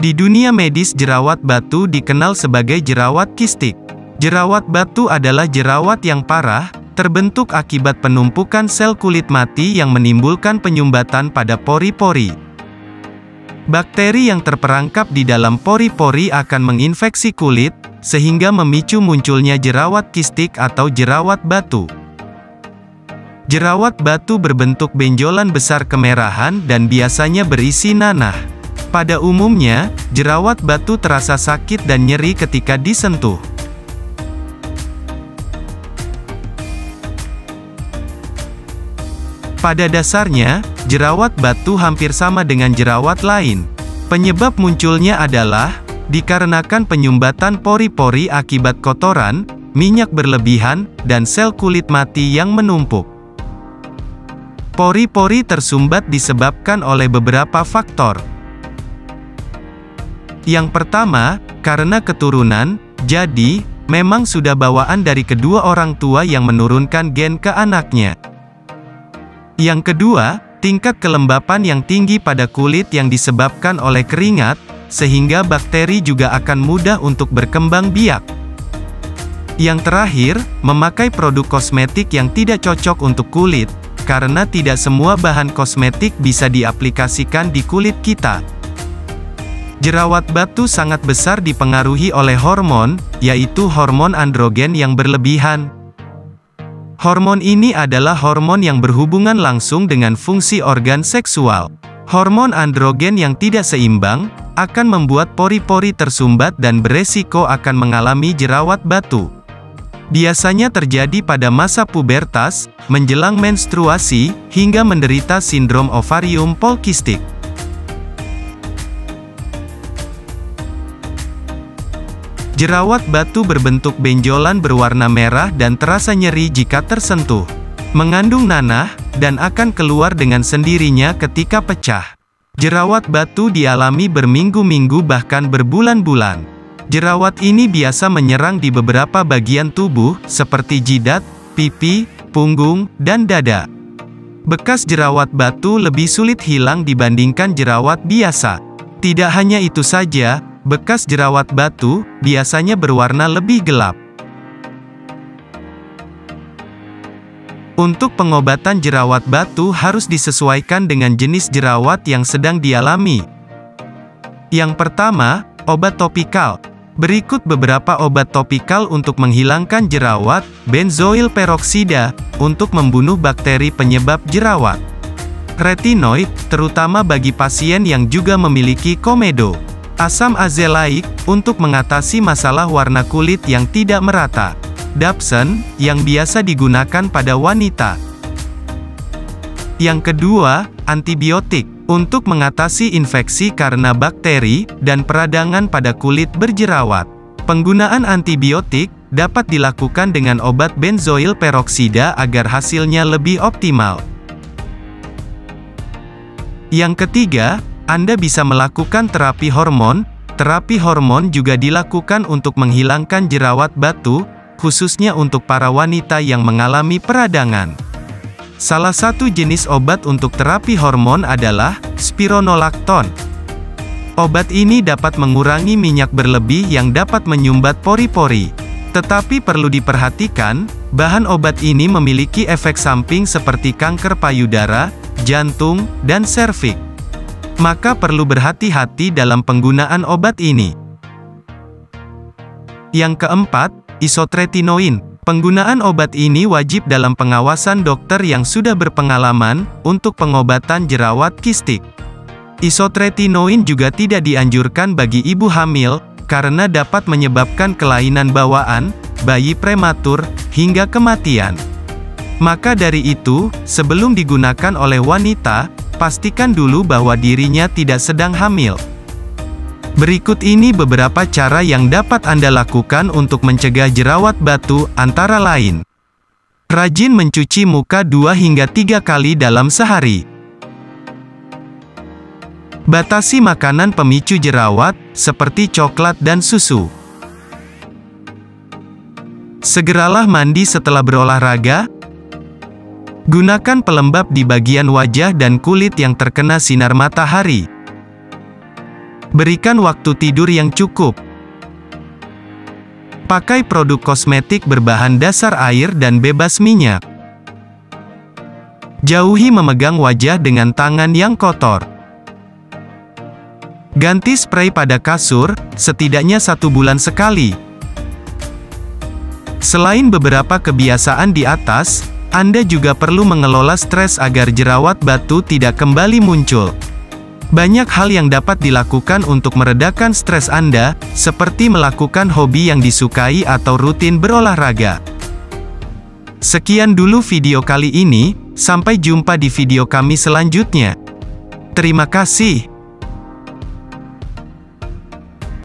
Di dunia medis, jerawat batu dikenal sebagai jerawat kistik. Jerawat batu adalah jerawat yang parah, terbentuk akibat penumpukan sel kulit mati yang menimbulkan penyumbatan pada pori-pori. Bakteri yang terperangkap di dalam pori-pori akan menginfeksi kulit, sehingga memicu munculnya jerawat kistik atau jerawat batu. Jerawat batu berbentuk benjolan besar kemerahan dan biasanya berisi nanah. Pada umumnya, jerawat batu terasa sakit dan nyeri ketika disentuh. Pada dasarnya, jerawat batu hampir sama dengan jerawat lain. Penyebab munculnya adalah dikarenakan penyumbatan pori-pori akibat kotoran, minyak berlebihan, dan sel kulit mati yang menumpuk. Pori-pori tersumbat disebabkan oleh beberapa faktor. Yang pertama, karena keturunan, jadi, memang sudah bawaan dari kedua orang tua yang menurunkan gen ke anaknya. Yang kedua, tingkat kelembapan yang tinggi pada kulit yang disebabkan oleh keringat, sehingga bakteri juga akan mudah untuk berkembang biak. Yang terakhir, memakai produk kosmetik yang tidak cocok untuk kulit, karena tidak semua bahan kosmetik bisa diaplikasikan di kulit kita. Jerawat batu sangat besar dipengaruhi oleh hormon, yaitu hormon androgen yang berlebihan. Hormon ini adalah hormon yang berhubungan langsung dengan fungsi organ seksual. Hormon androgen yang tidak seimbang, akan membuat pori-pori tersumbat dan beresiko akan mengalami jerawat batu. Biasanya terjadi pada masa pubertas, menjelang menstruasi, hingga menderita sindrom ovarium polikistik. Jerawat batu berbentuk benjolan berwarna merah dan terasa nyeri jika tersentuh. Mengandung nanah, dan akan keluar dengan sendirinya ketika pecah. Jerawat batu dialami berminggu-minggu bahkan berbulan-bulan. Jerawat ini biasa menyerang di beberapa bagian tubuh, seperti jidat, pipi, punggung, dan dada. Bekas jerawat batu lebih sulit hilang dibandingkan jerawat biasa. Tidak hanya itu saja, bekas jerawat batu biasanya berwarna lebih gelap. Untuk pengobatan jerawat batu harus disesuaikan dengan jenis jerawat yang sedang dialami. Yang pertama, obat topikal. Berikut beberapa obat topikal untuk menghilangkan jerawat: benzoil peroksida, untuk membunuh bakteri penyebab jerawat. Retinoid, terutama bagi pasien yang juga memiliki komedo. Asam azelaic, untuk mengatasi masalah warna kulit yang tidak merata. Dapsone, yang biasa digunakan pada wanita. Yang kedua, antibiotik, untuk mengatasi infeksi karena bakteri, dan peradangan pada kulit berjerawat. Penggunaan antibiotik dapat dilakukan dengan obat benzoil peroksida agar hasilnya lebih optimal. Yang ketiga, Anda bisa melakukan terapi hormon. Terapi hormon juga dilakukan untuk menghilangkan jerawat batu, khususnya untuk para wanita yang mengalami peradangan. Salah satu jenis obat untuk terapi hormon adalah spironolakton. Obat ini dapat mengurangi minyak berlebih yang dapat menyumbat pori-pori. Tetapi perlu diperhatikan, bahan obat ini memiliki efek samping seperti kanker payudara, jantung, dan serviks. Maka perlu berhati-hati dalam penggunaan obat ini. Yang keempat, isotretinoin. Penggunaan obat ini wajib dalam pengawasan dokter yang sudah berpengalaman untuk pengobatan jerawat kistik. Isotretinoin juga tidak dianjurkan bagi ibu hamil, karena dapat menyebabkan kelainan bawaan, bayi prematur, hingga kematian. Maka dari itu, sebelum digunakan oleh wanita, pastikan dulu bahwa dirinya tidak sedang hamil. Berikut ini beberapa cara yang dapat Anda lakukan untuk mencegah jerawat batu, antara lain. Rajin mencuci muka 2 hingga 3 kali dalam sehari. Batasi makanan pemicu jerawat, seperti coklat dan susu. Segeralah mandi setelah berolahraga. Gunakan pelembab di bagian wajah dan kulit yang terkena sinar matahari. Berikan waktu tidur yang cukup. Pakai produk kosmetik berbahan dasar air dan bebas minyak. Jauhi memegang wajah dengan tangan yang kotor. Ganti spray pada kasur, setidaknya 1 bulan sekali. Selain beberapa kebiasaan di atas, Anda juga perlu mengelola stres agar jerawat batu tidak kembali muncul. Banyak hal yang dapat dilakukan untuk meredakan stres Anda, seperti melakukan hobi yang disukai atau rutin berolahraga. Sekian dulu video kali ini, sampai jumpa di video kami selanjutnya. Terima kasih.